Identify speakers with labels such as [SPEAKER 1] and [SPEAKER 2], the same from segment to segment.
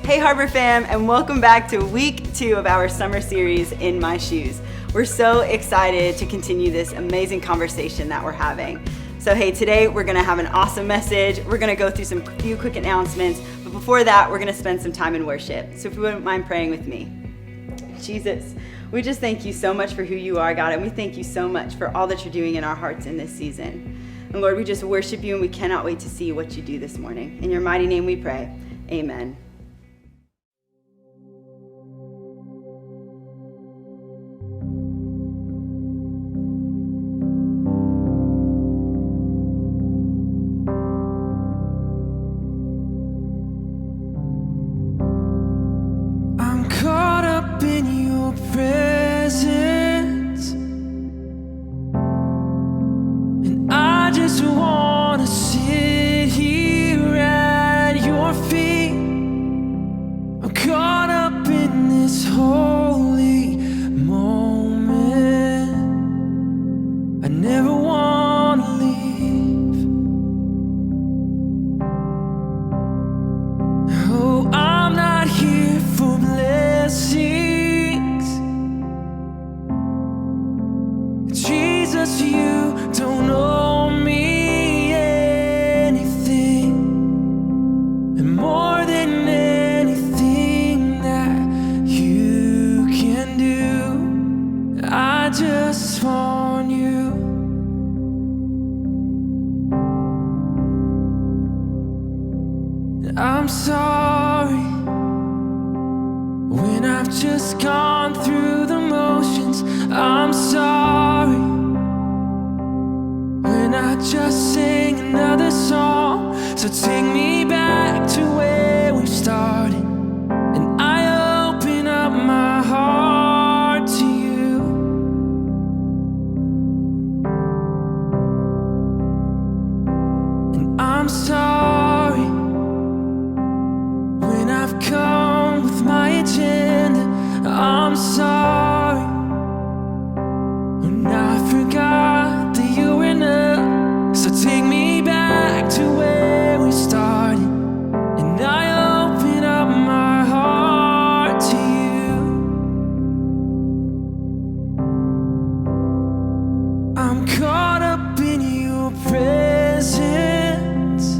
[SPEAKER 1] Hey Harbor fam, and welcome back to week 2 of our summer series, In My Shoes. We're so excited to continue this amazing conversation that we're having. So hey, today we're gonna have an awesome message. We're gonna go through some few quick announcements, but before that, we're gonna spend some time in worship. So if you wouldn't mind praying with me. Jesus, we just thank you so much for who you are, God, and we thank you so much for all that you're doing in our hearts in this season. And Lord, we just worship you and we cannot wait to see what you do this morning. In your mighty name we pray, amen.
[SPEAKER 2] Presence, and I just wanna sit here at your feet. I'm caught up in this holy moment. I never wanna leave. Oh, I'm not here for blessings. Jesus, you don't owe me anything, and more than anything that you can do, I just want you. I'm sorry when I've just gone through the motions. I'm sorry when I just sing another song. So take me back to where we started, and I open up my heart to you. And I'm sorry when I've come with my agenda. I'm sorry when I forgot that you were enough. So take me back to where we started, and I open up my heart to you. I'm caught up in your presence,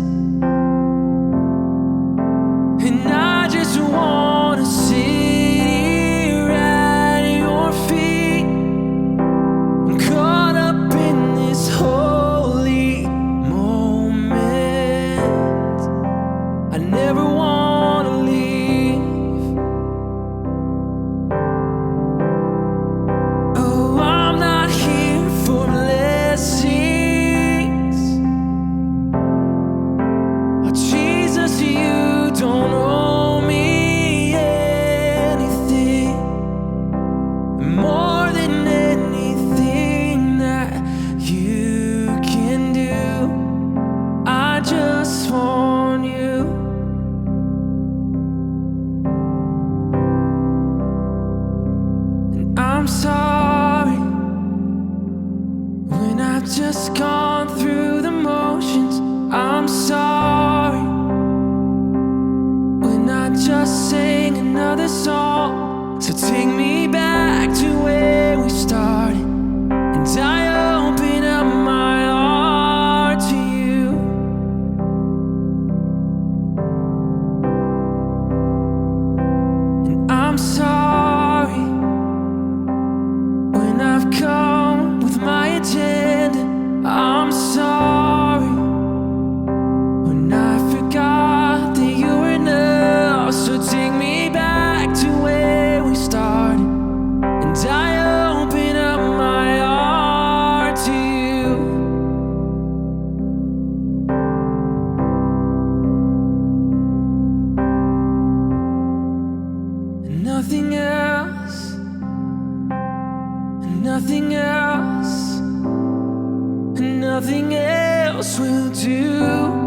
[SPEAKER 2] and I just wanna see just gone through the motions. I'm sorry when I just sang another song. So take me back to where we started, and I open up my heart to you. And I'm sorry when I've come with my agenda. I'm sorry when I forgot that you were enough. So take me back to where we started, and I open up my heart to you. And nothing else, and nothing else, and nothing else will do.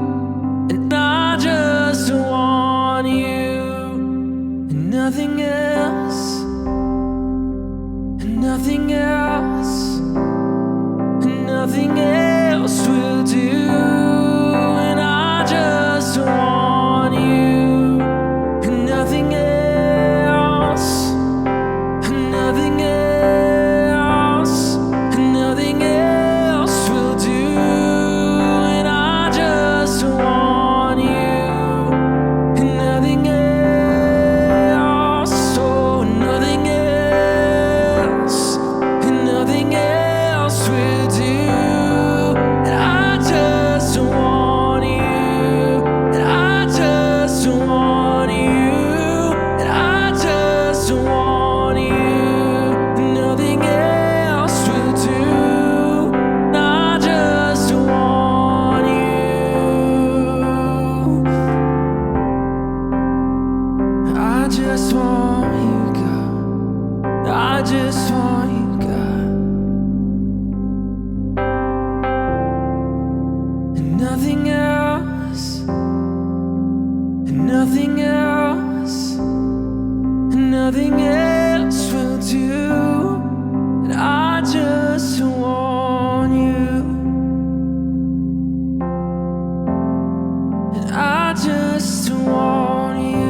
[SPEAKER 2] And I just want you, and nothing else, and nothing else, and nothing else will do. And I just want you, and nothing just want you, God. I just want you, God. And nothing else, and nothing else, and nothing else will do. And I just want you. And I just want you.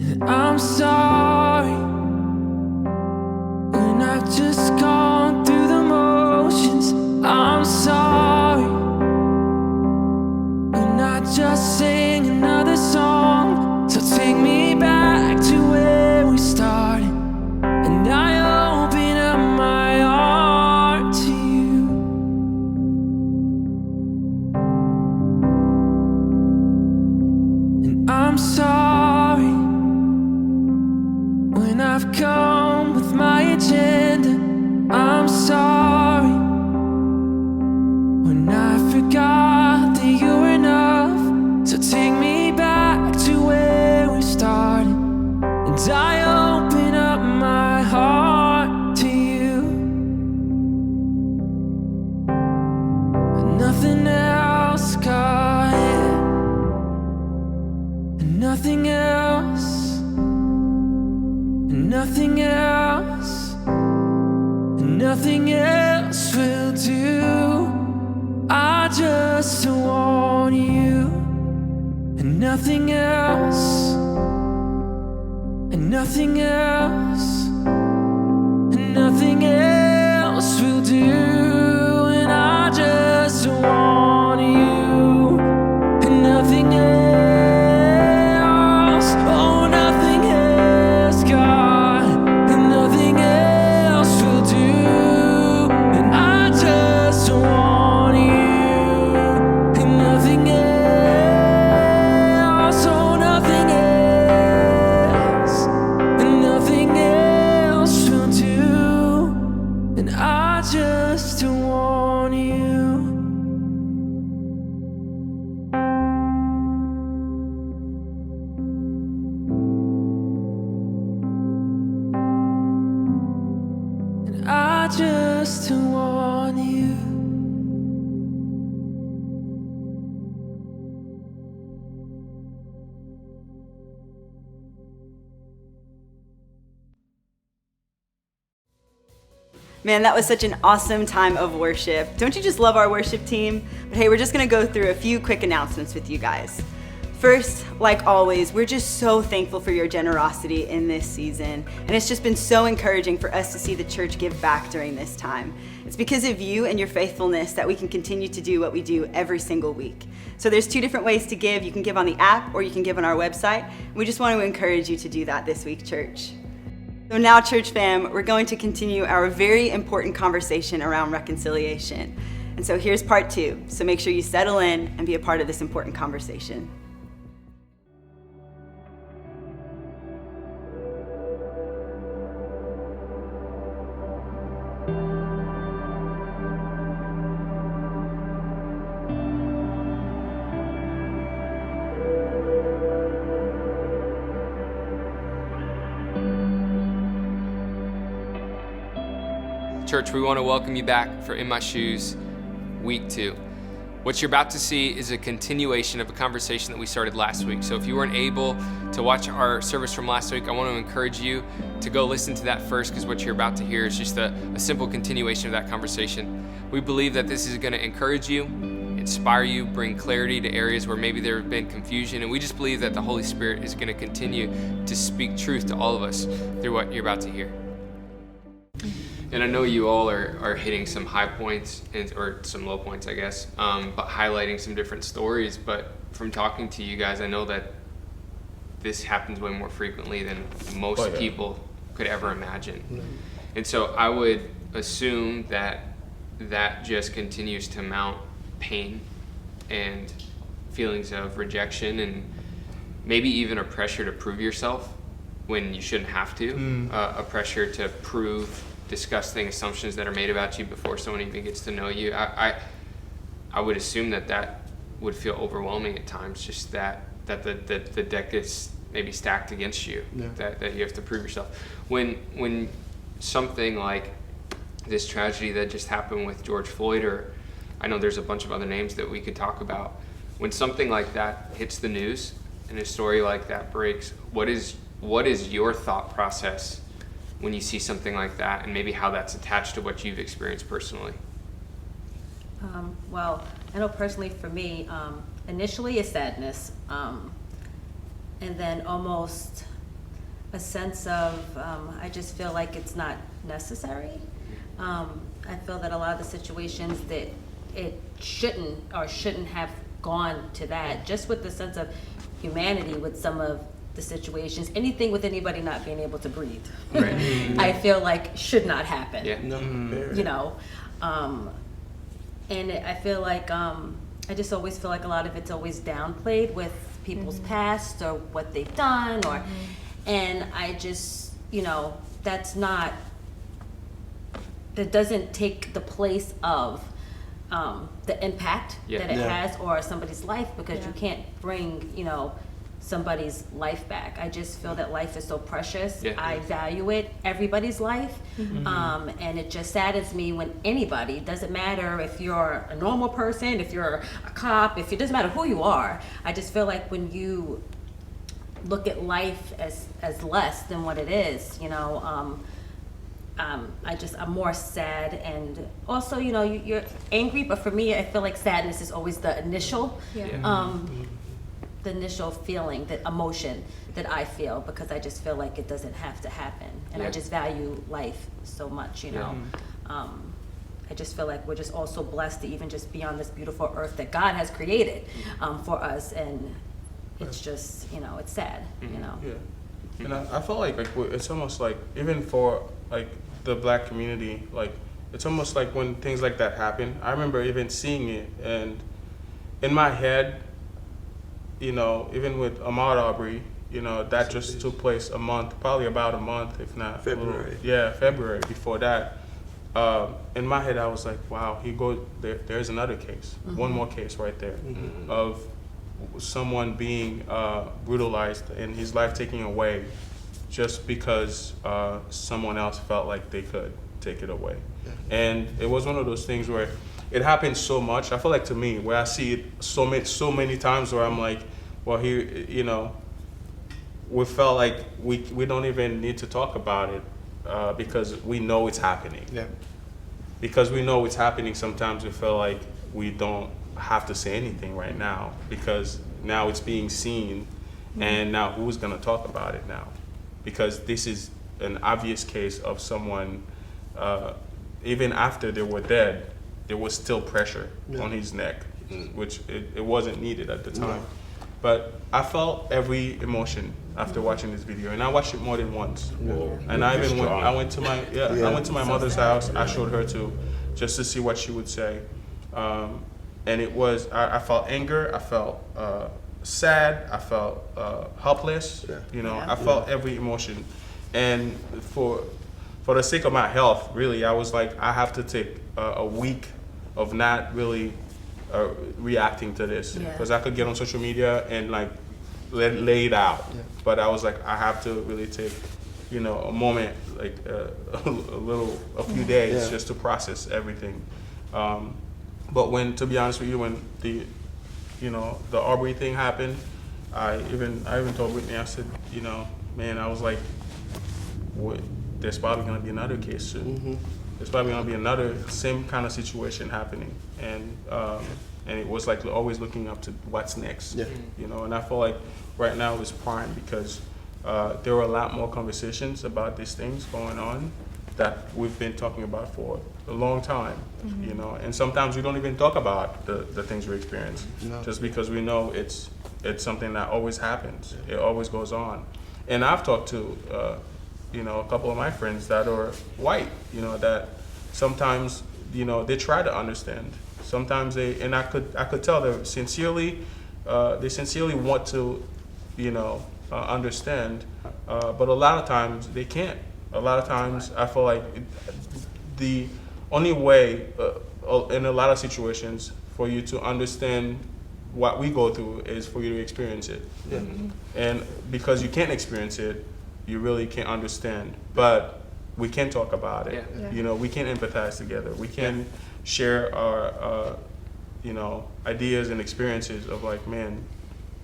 [SPEAKER 2] And I'm sorry when I've just gone through the motions. I'm sorry when I just sing another song. So take me back to where we started, and I open up my heart to you. And I'm sorry when I've come with my agenda. I'm sorry when I forgot that you were enough. So take me back to where we started, and I open up my heart to you. And nothing else, God, yeah. And nothing else, and nothing else, and nothing else will do. I just want you, and nothing else, and nothing else, and nothing else will do. And I just want you, and nothing else, oh, nothing else, God, and nothing else will do. And I just want you, and nothing else, oh, nothing else, and nothing else will do. And I just want you. And I just want you.
[SPEAKER 1] Man, that was such an awesome time of worship. Don't you just love our worship team? But hey, we're just gonna go through a few quick announcements with you guys. First, like always, we're just so thankful for your generosity in this season. And it's just been so encouraging for us to see the church give back during this time. It's because of you and your faithfulness that we can continue to do what we do every single week. So there's two different ways to give. You can give on the app or you can give on our website. We just want to encourage you to do that this week, church. So now, church fam, we're going to continue our very important conversation around reconciliation. And so here's part 2. So make sure you settle in and be a part of this important conversation.
[SPEAKER 3] Church, we want to welcome you back for In My Shoes, week 2. What you're about to see is a continuation of a conversation that we started last week. So if you weren't able to watch our service from last week, I want to encourage you to go listen to that first, because what you're about to hear is just a simple continuation of that conversation. We believe that this is going to encourage you, inspire you, bring clarity to areas where maybe there have been confusion, and we just believe that the Holy Spirit is going to continue to speak truth to all of us through what you're about to hear. And I know you all are hitting some high points or some low points, I guess, but highlighting some different stories. But from talking to you guys, I know that this happens way more frequently than most people could ever imagine. Mm-hmm. And so I would assume that just continues to mount pain and feelings of rejection and maybe even a pressure to prove yourself when you shouldn't have to, a pressure to prove disgusting assumptions that are made about you before someone even gets to know you. I would assume that would feel overwhelming at times, just that the deck is maybe stacked against you, that you have to prove yourself. When something like this tragedy that just happened with George Floyd, or I know there's a bunch of other names that we could talk about, when something like that hits the news and a story like that breaks, what is your thought process when you see something like that, and maybe how that's attached to what you've experienced personally?
[SPEAKER 4] Well, I know personally for me, initially a sadness, and then almost a sense of, I just feel like it's not necessary. I feel that a lot of the situations that it shouldn't have gone to that, just with the sense of humanity with some of the situations, anything with anybody not being able to breathe,
[SPEAKER 3] Right.
[SPEAKER 4] I feel like should not happen.
[SPEAKER 3] Yeah.
[SPEAKER 4] You know, and I feel like I just always feel like a lot of it's always downplayed with people's past or what they've done, or and I just, you know, that doesn't take the place of the impact that it has or somebody's life, because you can't bring, you know, somebody's life back. I just feel that life is so precious. I value it, everybody's life. And it just saddens me when anybody, doesn't matter if you're a normal person, if you're a cop, if it doesn't matter who you are, I just feel like when you look at life as less than what it is, you know, I'm more sad, and also, you know, you're angry, but for me, I feel like sadness is always the initial, the initial feeling, the emotion that I feel, because I just feel like it doesn't have to happen, and I just value life so much, you know. I just feel like we're just all so blessed to even just be on this beautiful earth that God has created for us, and it's just, you know, it's sad, you know.
[SPEAKER 5] And I felt like it's almost like, even for like the Black community, like it's almost like when things like that happen, I remember even seeing it, and in my head, you know, even with Ahmaud Arbery, you know, that just took place probably about a month, if not
[SPEAKER 6] February.
[SPEAKER 5] February before that. In my head, I was like, wow, there's another case, one more case right there of someone being brutalized and his life taken away just because someone else felt like they could take it away. And it was one of those things where it happens so much. I feel like, to me, where I see it so many times, where I'm like, well, here, you know, we felt like we don't even need to talk about it because we know it's happening. Because we know it's happening, sometimes we feel like we don't have to say anything right now, because now it's being seen, and now who's going to talk about it now? Because this is an obvious case of someone, even after they were dead, there was still pressure on his neck, which it wasn't needed at the time. But I felt every emotion after watching this video, and I watched it more than once. And I went to my mother's house. I showed her too, just to see what she would say. And it was, I felt anger, I felt sad, I felt helpless. You know, I felt every emotion. And for the sake of my health, really, I was like, I have to take a week of not really reacting to this, because I could get on social media and like lay it out. But I was like, I have to really take, you know, a moment, like a few days just to process everything. But to be honest with you, when the Arbery thing happened, I even told Whitney, I said, you know, man, I was like, there's probably gonna be another case soon. There's probably gonna be another same kind of situation happening, and it was like always looking up to what's next. You know, and I feel like right now is prime, because there were a lot more conversations about these things going on that we've been talking about for a long time. You know, and sometimes we don't even talk about the things we experience, just because we know it's something that always happens. It always goes on. And I've talked to you know, a couple of my friends that are white, you know, that sometimes, you know, they try to understand. Sometimes and I could tell they sincerely want to, you know, understand, but a lot of times they can't. A lot of times I feel like the only way in a lot of situations for you to understand what we go through is for you to experience it. And because you can't experience it, you really can't understand. But we can talk about it. You know, we can empathize together. We can share our, you know, ideas and experiences of like, man,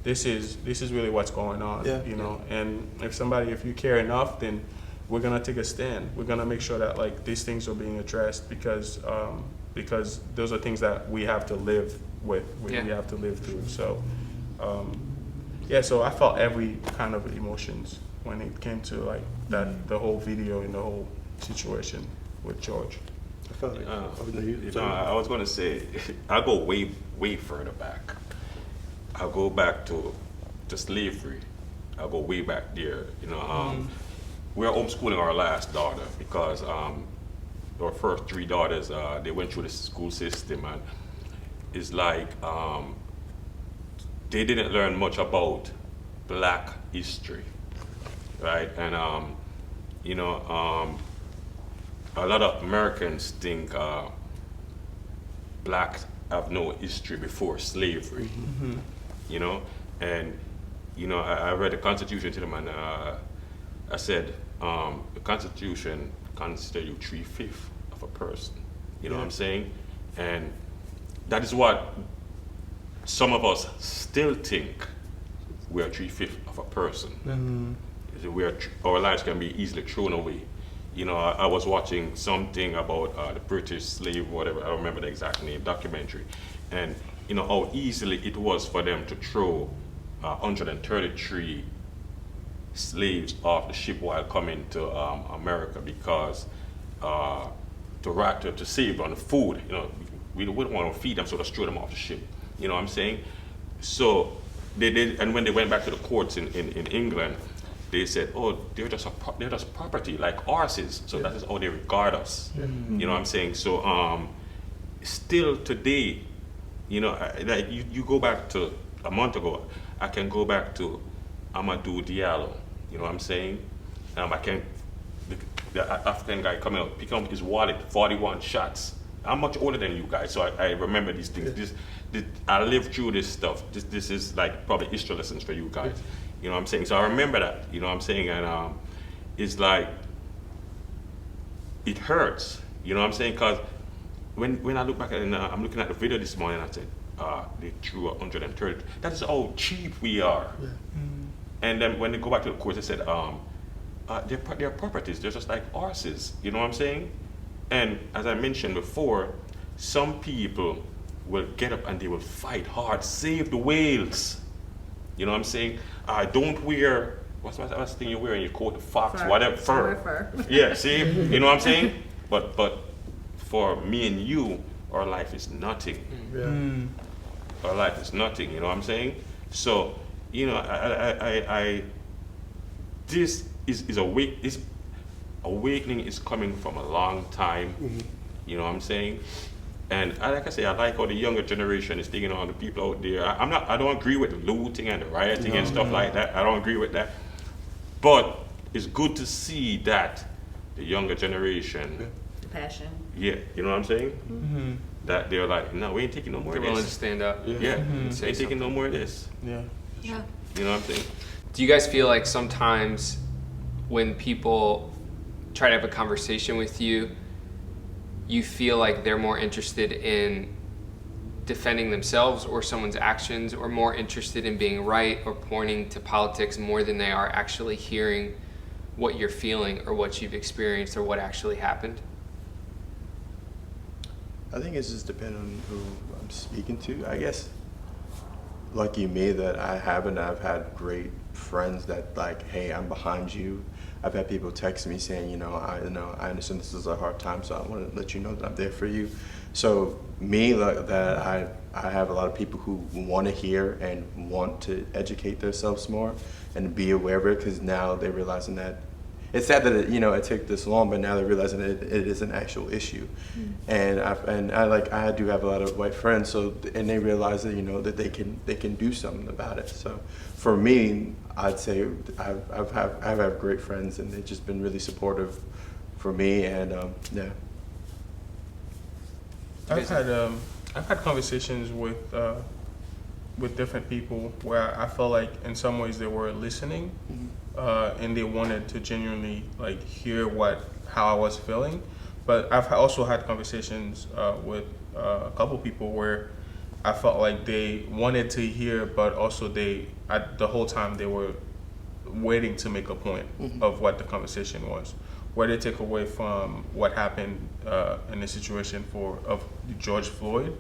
[SPEAKER 5] this is really what's going on. You know, and if you care enough, then we're gonna take a stand. We're gonna make sure that like these things are being addressed because those are things that we have to live with. We have to live through. So, so I felt every kind of emotions when it came to like that, the whole video and the whole situation with George.
[SPEAKER 6] I felt like, I was going to say, I go way further back. I go back to slavery. I go way back there. You know, we're homeschooling our last daughter because our first 3 daughters, they went through the school system, and it's like they didn't learn much about Black history, right? And you know, a lot of Americans think blacks have no history before slavery, you know? And, you know, I read the Constitution to them, and I said, the Constitution considers you 3/5 of a person, you know what I'm saying? And that is what some of us still think we are 3/5 of a person. Our lives can be easily thrown away. You know, I was watching something about the British slave, whatever, I don't remember the exact name, documentary. And, you know, how easily it was for them to throw 133 slaves off the ship while coming to America because to save on the food, you know, we wouldn't want to feed them, so just throw them off the ship. You know what I'm saying? So they did, and when they went back to the courts in England, they said, oh, they're just property, like horses. So that is how they regard us. You know what I'm saying? So still today, you know, like you go back to a month ago, I can go back to Amadou Diallo. You know what I'm saying? The African guy coming out, picking up his wallet, 41 shots. I'm much older than you guys, so I remember these things. I lived through this stuff. This is like probably history lessons for you guys. You know what I'm saying? So I remember that, you know what I'm saying? And it's like, it hurts, you know what I'm saying? Because when I look back and I'm looking at the video this morning, I said, they threw 130. That is how cheap we are. And then when they go back to the court, they said, they're properties, they're just like horses, you know what I'm saying? And as I mentioned before, some people will get up and they will fight hard, save the whales. You know what I'm saying? Don't wear, what's the thing you wear in your coat, the fox,
[SPEAKER 4] fur.
[SPEAKER 6] whatever, fur. Yeah, see, you know what I'm saying? But for me and you, our life is nothing. Our life is nothing, you know what I'm saying? So, you know, this is awakening is coming from a long time, you know what I'm saying? And like I say, I like how the younger generation is taking on the people out there. I don't agree with the looting and the rioting and stuff like that. I don't agree with that. But it's good to see that the younger generation,
[SPEAKER 4] The passion.
[SPEAKER 6] you know what I'm saying? That they're like, no, we ain't taking no more
[SPEAKER 3] They're
[SPEAKER 6] of
[SPEAKER 3] willing to
[SPEAKER 6] this.
[SPEAKER 3] stand up.
[SPEAKER 6] Ain't taking no more of this.
[SPEAKER 4] Yeah.
[SPEAKER 6] You know what I'm saying?
[SPEAKER 3] Do you guys feel like sometimes when people try to have a conversation with you, you feel like they're more interested in defending themselves or someone's actions, or more interested in being right or pointing to politics more than they are actually hearing what you're feeling or what you've experienced or what actually happened?
[SPEAKER 7] I think it's just depending on who I'm speaking to. I guess, lucky me that I've had great friends that like, hey, I'm behind you. I've had people text me saying, I understand this is a hard time, so I want to let you know that I'm there for you. So me, like that, I have a lot of people who want to hear and want to educate themselves more and be aware of it, because now they're realizing that it's sad that it took this long, but now they're realizing that it is an actual issue. And I do have a lot of white friends, and they realize that that they can do something about it. So for me, I'd say I've had great friends, and they've just been really supportive for me. And yeah.
[SPEAKER 5] I've had conversations with with different people where I felt like in some ways they were listening, and they wanted to genuinely like hear how I was feeling. But I've also had conversations with a couple people where I felt like they wanted to hear, but also the whole time they were waiting to make a point of what the conversation was, where they take away from what happened in the situation of George Floyd.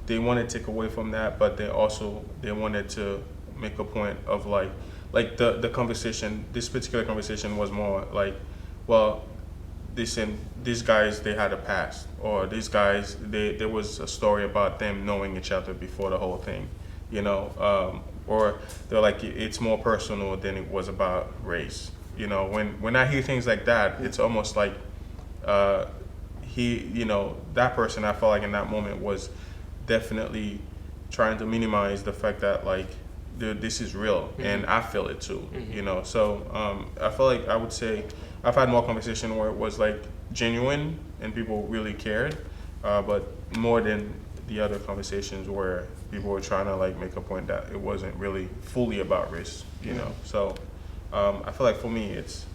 [SPEAKER 5] They wanted to take away from that, but they wanted to make a point of like the conversation. This particular conversation was more like, well, these guys, they had a past, or these guys, there was a story about them knowing each other before the whole thing, or they're like, it's more personal than it was about race. When I hear things like that, it's almost like that person, I felt like in that moment was definitely trying to minimize the fact that like, this is real, and I feel it too. So I feel like I would say I've had more conversation where it was like genuine and people really cared, but more than the other conversations where people were trying to like make a point that it wasn't really fully about race. So I feel like for me it's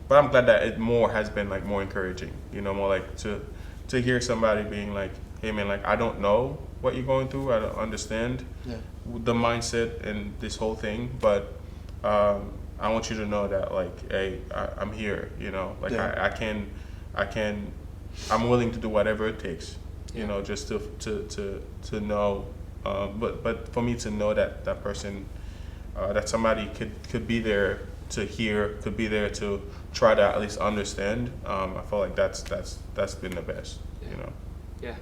[SPEAKER 5] but I'm glad that it more has been like more encouraging, more like to hear somebody being like, hey man, like I don't know what you're going through, I don't understand the mindset and this whole thing, but I want you to know that like, hey, I'm here, like I'm willing to do whatever it takes, just to know, but for me to know that that person, that somebody could be there to hear, could be there to try to at least understand. I feel like that's been the best,
[SPEAKER 3] Yeah.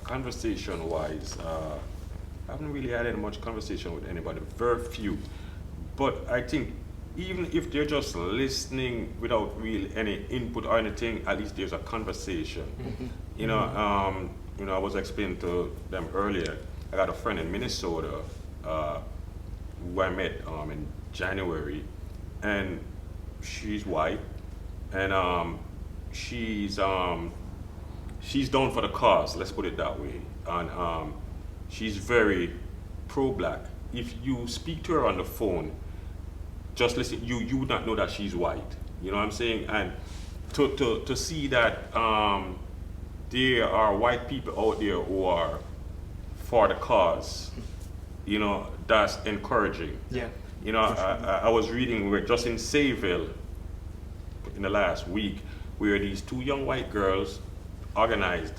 [SPEAKER 6] Conversation-wise, I haven't really had any much conversation with anybody, very few. But I think even if they're just listening without really any input or anything, at least there's a conversation. I was explaining to them earlier, I got a friend in Minnesota who I met in January, and she's white, and she's down for the cause, let's put it that way, and she's very pro-black. If you speak to her on the phone, just listen, you would not know that she's white. You know what I'm saying? And to see that there are white people out there who are for the cause, that's encouraging.
[SPEAKER 3] Yeah.
[SPEAKER 6] I was reading, we were just in Sayville in the last week, where these two young white girls organized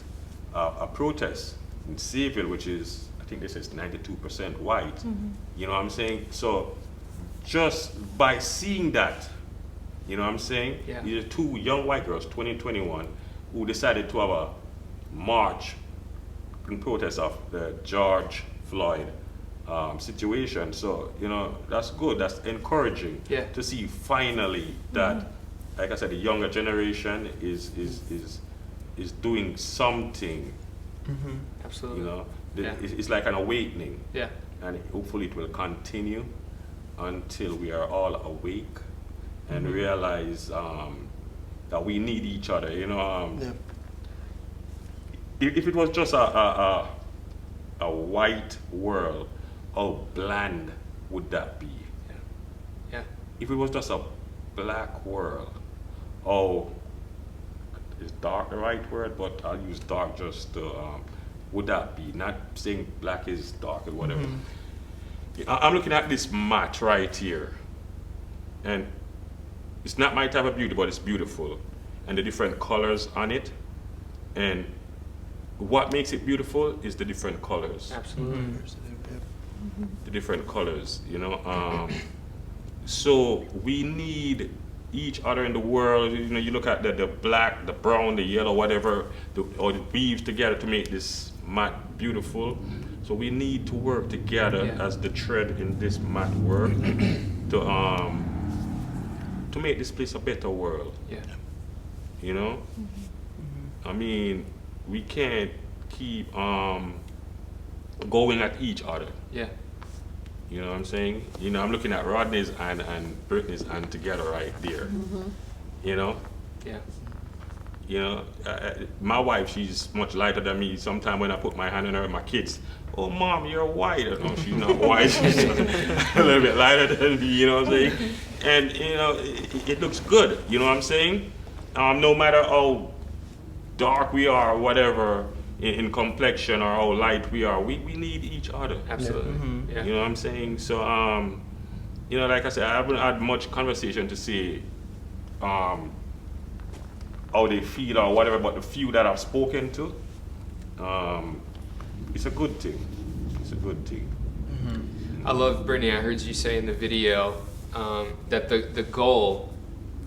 [SPEAKER 6] a protest in Sayville, which is, I think this is 92% white. You know what I'm saying? So just by seeing that, you know what I'm saying?
[SPEAKER 3] Yeah.
[SPEAKER 6] These are two young white girls, 20 and 21, who decided to have a march in protest of the George Floyd situation. So, that's good, that's encouraging to see finally that, like I said, the younger generation is doing something.
[SPEAKER 3] Absolutely.
[SPEAKER 6] It's like an awakening.
[SPEAKER 3] Yeah.
[SPEAKER 6] And hopefully it will continue until we are all awake and realize that we need each other. If it was just a white world, how bland would that be?
[SPEAKER 3] Yeah.
[SPEAKER 6] If it was just a black world, is dark the right word? But I'll use dark just to, would that be? Not saying black is dark or whatever. I'm looking at this mat right here, and it's not my type of beauty, but it's beautiful, and the different colors on it, and what makes it beautiful is the different colors.
[SPEAKER 3] Absolutely.
[SPEAKER 6] The different colors, so we need each other in the world. You look at the black, the brown, the yellow, whatever, or the weaves together to make this mat beautiful. So we need to work together as the thread in this mat work to make this place a better world.
[SPEAKER 3] Yeah.
[SPEAKER 6] I mean, we can't keep going at each other.
[SPEAKER 3] Yeah.
[SPEAKER 6] You know what I'm saying? I'm looking at Rodney's and Brittany's hand together right there.
[SPEAKER 3] Yeah.
[SPEAKER 6] You know, my wife, she's much lighter than me. Sometimes when I put my hand on her, my kids, oh, Mom, you're white. No, she's not white. She's a little bit lighter than me, you know what I'm saying? And, you know, it looks good, you know what I'm saying? No matter how dark we are, or whatever, in complexion, or how light we are, we need each other.
[SPEAKER 3] Absolutely. Yeah.
[SPEAKER 6] You know what I'm saying? So, you know, like I said, I haven't had much conversation to see how they feel or whatever, but the few that I've spoken to, it's a good thing. It's a good thing.
[SPEAKER 3] I love, Brittany, I heard you say in the video that the goal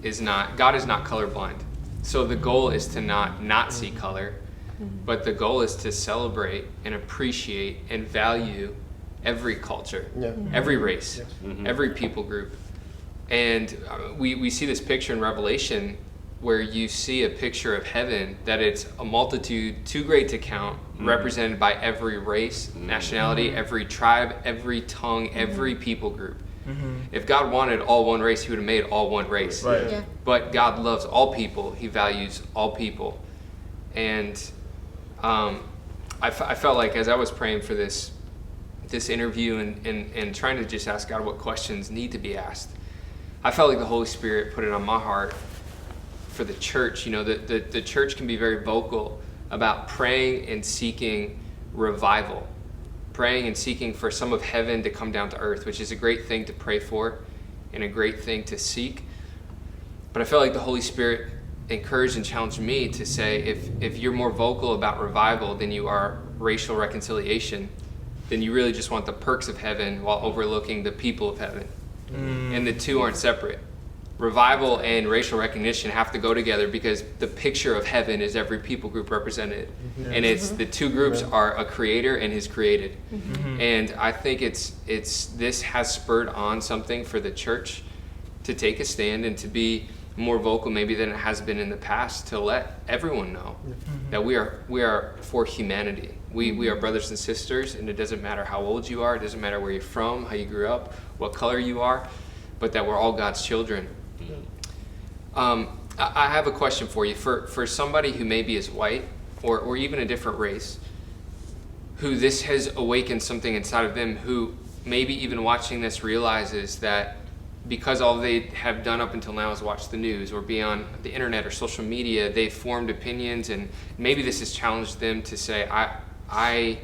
[SPEAKER 3] is not, God is not colorblind. So the goal is to not see color, but the goal is to celebrate and appreciate and value every culture, every race, every people group. And we see this picture in Revelation where you see a picture of heaven, that it's a multitude too great to count, represented by every race, nationality, every tribe, every tongue, every people group. If God wanted all one race, he would have made all one race.
[SPEAKER 5] Right.
[SPEAKER 4] Yeah.
[SPEAKER 3] But God loves all people. He values all people. And I felt like as I was praying for this interview and trying to just ask God what questions need to be asked, I felt like the Holy Spirit put it on my heart for the church. You know, the church can be very vocal about praying and seeking revival, praying and seeking for some of heaven to come down to earth, which is a great thing to pray for and a great thing to seek. But I felt like the Holy Spirit encouraged and challenged me to say, if you're more vocal about revival than you are racial reconciliation, then you really just want the perks of heaven while overlooking the people of heaven. And the two aren't separate. Revival and racial recognition have to go together, because the picture of heaven is every people group represented. And it's the two groups are a creator and his created. And I think this has spurred on something for the church to take a stand and to be more vocal maybe than it has been in the past, to let everyone know that we are for humanity. We are brothers and sisters, and it doesn't matter how old you are, it doesn't matter where you're from, how you grew up, what color you are, but that we're all God's children. I have a question for you. For somebody who maybe is white or even a different race, who this has awakened something inside of them, who maybe even watching this realizes that because all they have done up until now is watch the news or be on the internet or social media, they've formed opinions, and maybe this has challenged them to say, I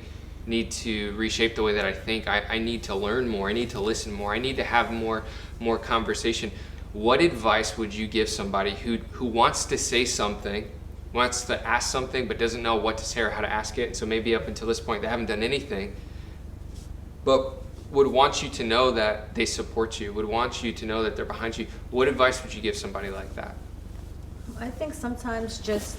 [SPEAKER 3] need to reshape the way that I think. I need to learn more. I need to listen more. I need to have more conversation. What advice would you give somebody who wants to say something, wants to ask something, but doesn't know what to say or how to ask it? So maybe up until this point they haven't done anything, but would want you to know that they support you, would want you to know that they're behind you. What advice would you give somebody like that?
[SPEAKER 4] I think sometimes just,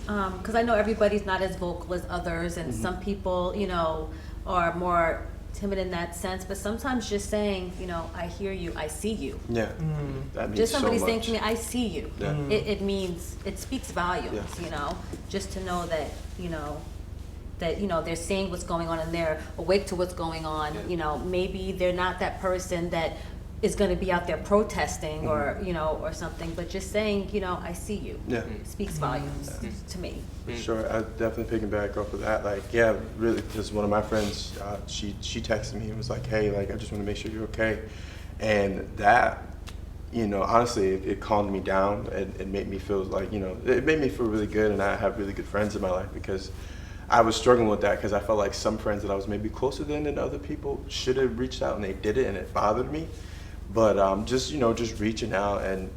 [SPEAKER 4] because I know everybody's not as vocal as others, and some people, you know, are more timid in that sense, but sometimes just saying, you know, I hear you, I see you.
[SPEAKER 7] Yeah. That means
[SPEAKER 4] Just somebody
[SPEAKER 7] so
[SPEAKER 4] saying
[SPEAKER 7] much.
[SPEAKER 4] to me, I see you.
[SPEAKER 7] Yeah.
[SPEAKER 4] It means, it speaks volumes, you know, just to know that, you know, they're seeing what's going on and they're awake to what's going on. You know, maybe they're not that person that is going to be out there protesting or, you know, or something, but just saying, you know, I see you.
[SPEAKER 7] Yeah.
[SPEAKER 4] Speaks volumes to me.
[SPEAKER 7] Sure, I definitely piggyback off of that. Like, yeah, really, because one of my friends, she texted me and was like, hey, like, I just want to make sure you're okay. And that, you know, honestly, it calmed me down. It made me feel like, you know, it made me feel really good, and I have really good friends in my life, because I was struggling with that, because I felt like some friends that I was maybe closer than other people should have reached out, and they did it, and it bothered me. But just, you know, just reaching out, and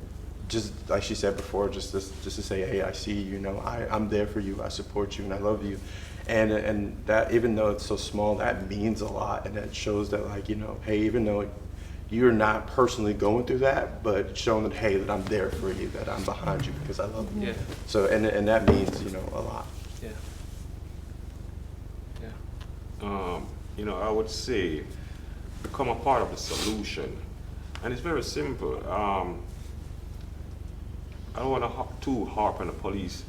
[SPEAKER 7] just like she said before, just to say, hey, I see you, you know, I'm there for you, I support you, and I love you. And that, even though it's so small, that means a lot, and that shows that, like, you know, hey, even though you're not personally going through that, but showing that, hey, that I'm there for you, that I'm behind you because I love you.
[SPEAKER 3] Yeah.
[SPEAKER 7] So, and that means, you know, a lot.
[SPEAKER 6] You know, I would say become a part of the solution. And it's very simple. I don't want to harp on the police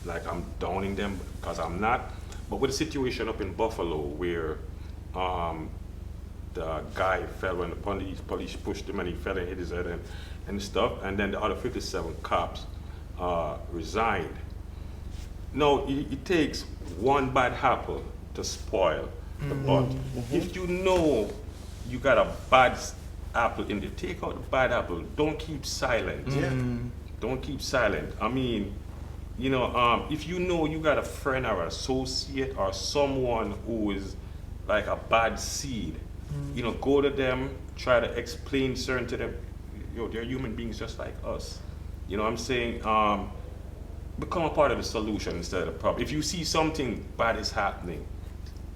[SPEAKER 6] like I'm downing them, because I'm not. But with the situation up in Buffalo where the guy fell when the police pushed him and he fell and hit his head and stuff, and then the other 57 cops resigned. No, it takes one bad apple to spoil the bud. If you know you got a bad apple in there, take out the bad apple. Don't keep silent. Don't keep silent. I mean, you know, if you know you got a friend or associate or someone who is like a bad seed, you know, go to them, try to explain certain to them. Yo, they're human beings just like us. You know what I'm saying? Become a part of the solution instead of the problem. If you see something bad is happening,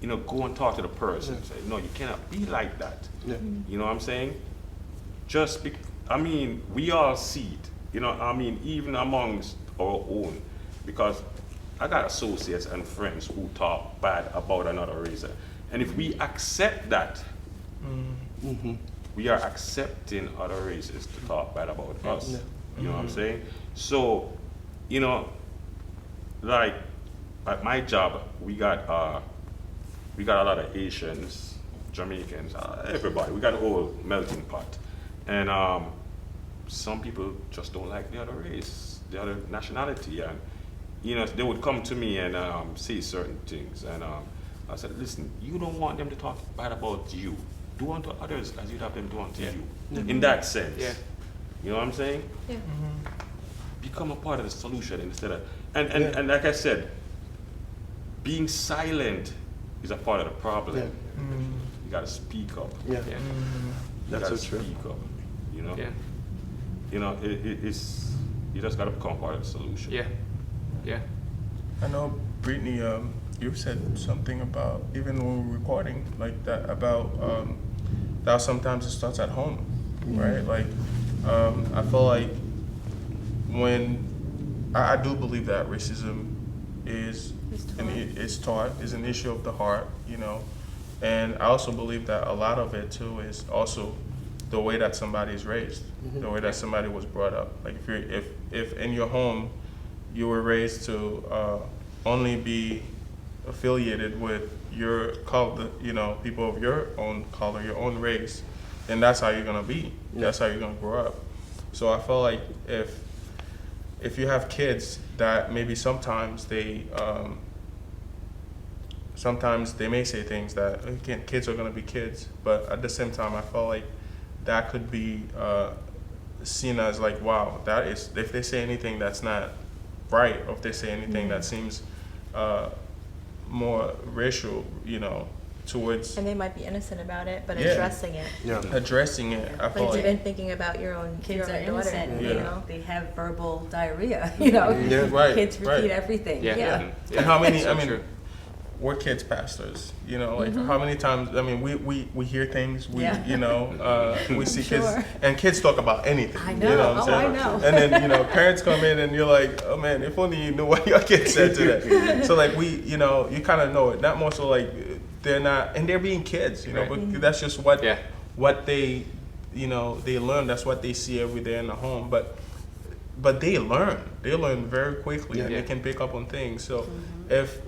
[SPEAKER 6] you know, go and talk to the person. Say, no, you cannot be like that. You know what I'm saying? I mean, we all see it. You know, I mean, even amongst our own, because I got associates and friends who talk bad about another race. And if we accept that, we are accepting other races to talk bad about us. You know what I'm saying? So, you know, like at my job, we got a lot of Asians, Jamaicans, everybody. We got a whole melting pot. And some people just don't like the other race, the other nationality. And, you know, they would come to me and say certain things. And I said, listen, you don't want them to talk bad about you. Do unto others as you'd have them do unto you. In that sense. You know what I'm saying? Become a part of the solution instead of, and like I said, being silent is a part of the problem. You gotta speak up. You
[SPEAKER 7] That's
[SPEAKER 6] gotta
[SPEAKER 7] so true.
[SPEAKER 6] speak up. You know? You know, it's, you just gotta become part of the solution.
[SPEAKER 5] I know, Brittany, you said something about, even when we're recording, like that, about that sometimes it starts at home, right? Like, I feel like when, I do believe that racism is an issue of the heart, you know, and I also believe that a lot of it too is also the way that somebody is raised, the way that somebody was brought up. Like if in your home you were raised to only be affiliated with your color, you know, people of your own color, your own race, then that's how you're gonna be. That's how you're gonna grow up. So I feel like if you have kids that maybe sometimes they may say things that kids are gonna be kids, but at the same time I feel like that could be seen as like, wow, that is, if they say anything that's not right, or if they say anything that seems more racial, you know, towards.
[SPEAKER 8] And they might be innocent about it, but addressing it.
[SPEAKER 5] Addressing it. I feel
[SPEAKER 8] Like
[SPEAKER 5] like
[SPEAKER 8] even thinking about your own
[SPEAKER 4] Kids are
[SPEAKER 8] daughter,
[SPEAKER 4] innocent.
[SPEAKER 8] you know?
[SPEAKER 4] They have verbal diarrhea. You know, kids repeat everything.
[SPEAKER 5] And how many? I mean, we're kids pastors. You know, like how many times? I mean, we hear things. You know, we see kids, and kids talk about anything.
[SPEAKER 4] I know.
[SPEAKER 5] You know what I'm saying?
[SPEAKER 4] I know.
[SPEAKER 5] And then, you know, parents come in and you're like, oh man, if only you knew what your kid said today. So like you know, you kind of know it. Not more so like they're not, and they're being kids. You know, but that's just what they, you know, they learn. That's what they see every day in the home. But they learn. They learn very quickly, and they can pick up on things. So if,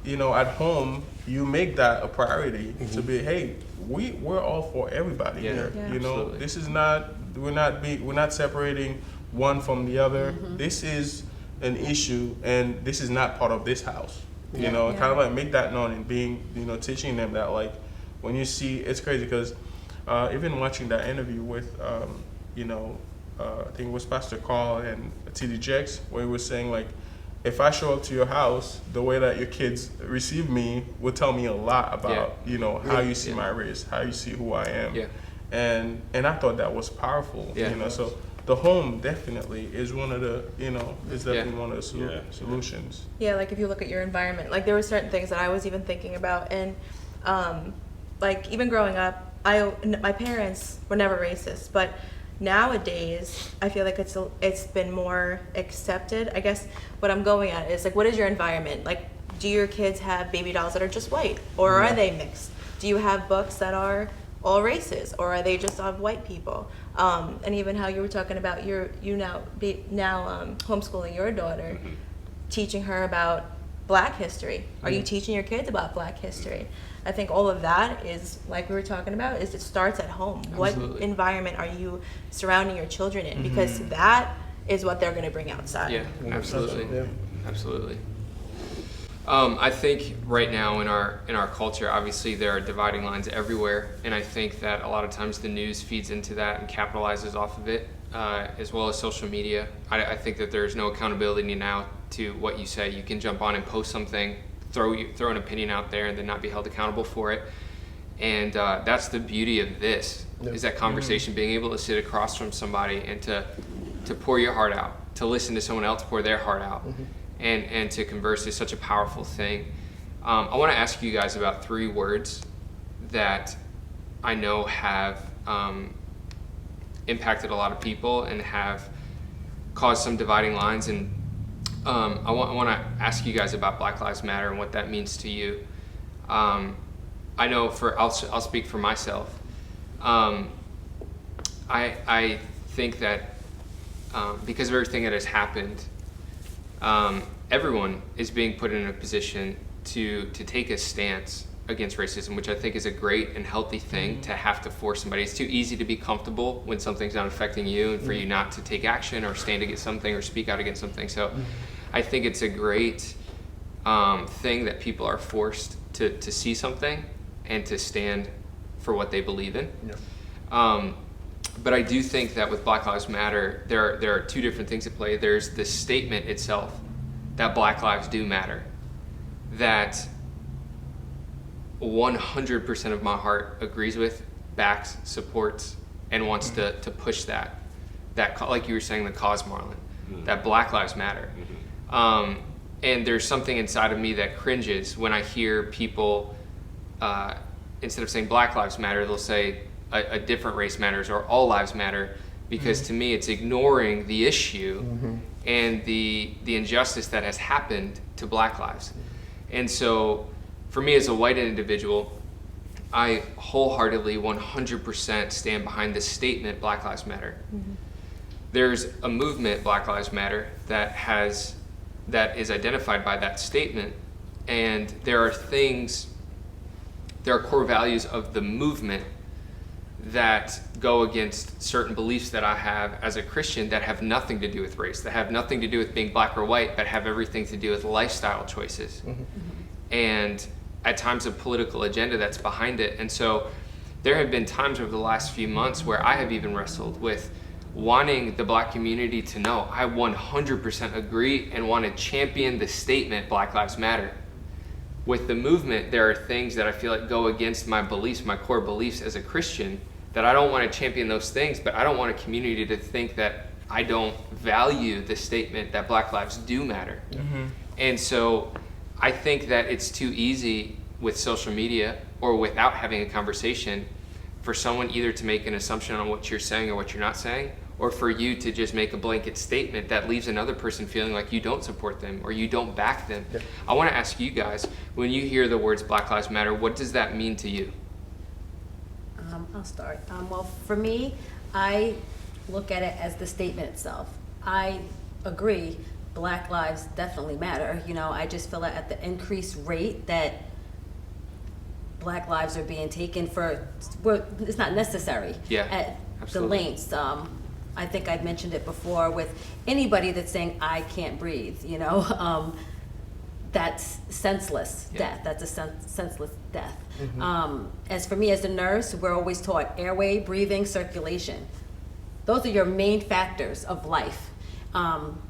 [SPEAKER 5] you know, at home you make that a priority to be, hey, we're all for everybody here. You know, this is not, we're not separating one from the other. This is an issue, and this is not part of this house. You know, kind of like make that known, and being, you know, teaching them that, like, when you see, it's crazy because even watching that interview with, you know, I think it was Pastor Carl and TD Jakes, where he was saying, like, if I show up to your house, the way that your kids receive me will tell me a lot about, you know, how you see my race, how you see who I am. And I thought that was powerful, you know, so the home definitely is one of the, you know, is definitely one of the solutions.
[SPEAKER 8] Yeah, like if you look at your environment, like there were certain things that I was even thinking about, and like even growing up, my parents were never racist, but nowadays I feel like it's been more accepted. I guess what I'm going at is like, what is your environment? Like, do your kids have baby dolls that are just white, or are they mixed? Do you have books that are all races, or are they just of white people? And even how you were talking about you now homeschooling your daughter, teaching her about Black history. Are you teaching your kids about Black history? I think all of that is, like we were talking about, is it starts at home. Absolutely. What environment are you surrounding your children in? Because that is what they're going to bring outside.
[SPEAKER 3] Yeah, absolutely.
[SPEAKER 7] Yeah.
[SPEAKER 3] Absolutely. I think right now in our culture, obviously there are dividing lines everywhere, and I think that a lot of times the news feeds into that and capitalizes off of it, as well as social media. I think that there's no accountability now to what you say. You can jump on and post something, throw an opinion out there, and then not be held accountable for it. And that's the beauty of this, is that conversation, being able to sit across from somebody and to pour your heart out, to listen to someone else pour their heart out, and to converse is such a powerful thing. I want to ask you guys about 3 words that I know have impacted a lot of people and have caused some dividing lines. And I want to ask you guys about Black Lives Matter and what that means to you. I know I'll speak for myself. I think that because of everything that has happened, everyone is being put in a position to take a stance against racism, which I think is a great and healthy thing to have to force somebody. It's too easy to be comfortable when something's not affecting you and for you not to take action or stand against something or speak out against something. So I think it's a great thing that people are forced to see something and to stand for what they believe in. But I do think that with Black Lives Matter, there are 2 different things at play. There's the statement itself that Black lives do matter, that 100% of my heart agrees with, backs, supports, and wants to push that like you were saying, the cause, Marlon, that Black lives matter. And there's something inside of me that cringes when I hear people, instead of saying Black lives matter, they'll say a different race matters or all lives matter, because to me it's ignoring the issue and the injustice that has happened to Black lives. And so for me as a white individual, I wholeheartedly 100% stand behind this statement, Black Lives Matter. There's a movement, Black Lives Matter, that is identified by that statement, and there are core values of the movement that go against certain beliefs that I have as a Christian that have nothing to do with race, that have nothing to do with being black or white, but have everything to do with lifestyle choices. And at times a political agenda that's behind it. And so there have been times over the last few months where I have even wrestled with wanting the Black community to know I 100% agree and want to champion the statement Black Lives Matter. With the movement, there are things that I feel like go against my beliefs, my core beliefs as a Christian, that I don't want to champion those things, but I don't want a community to think that I don't value the statement that Black lives do matter. And so I think that it's too easy with social media or without having a conversation for someone either to make an assumption on what you're saying or what you're not saying, or for you to just make a blanket statement that leaves another person feeling like you don't support them or you don't back them. I want to ask you guys, when you hear the words Black Lives Matter, what does that mean to you?
[SPEAKER 4] I'll start. Well, for me, I look at it as the statement itself. I agree, Black lives definitely matter. You know, I just feel that at the increased rate that Black lives are being taken it's not necessary at
[SPEAKER 3] absolutely.
[SPEAKER 4] the lengths. I think I've mentioned it before with anybody that's saying, I can't breathe, you know, that's senseless death. That's a senseless death. As for me as a nurse, we're always taught airway, breathing, circulation. Those are your main factors of life.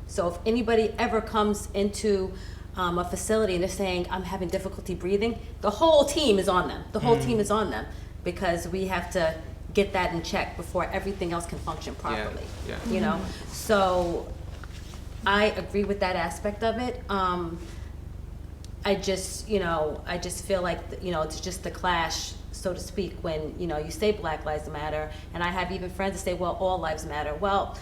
[SPEAKER 4] So if anybody ever comes into a facility and they're saying, I'm having difficulty breathing, the whole team is on them. The whole team is on them, because we have to get that in check before everything else can function properly. You know, so I agree with that aspect of it. I just feel like, it's just the clash, so to speak, when, you say Black Lives Matter, and I have even friends that say, well, all lives matter. Well,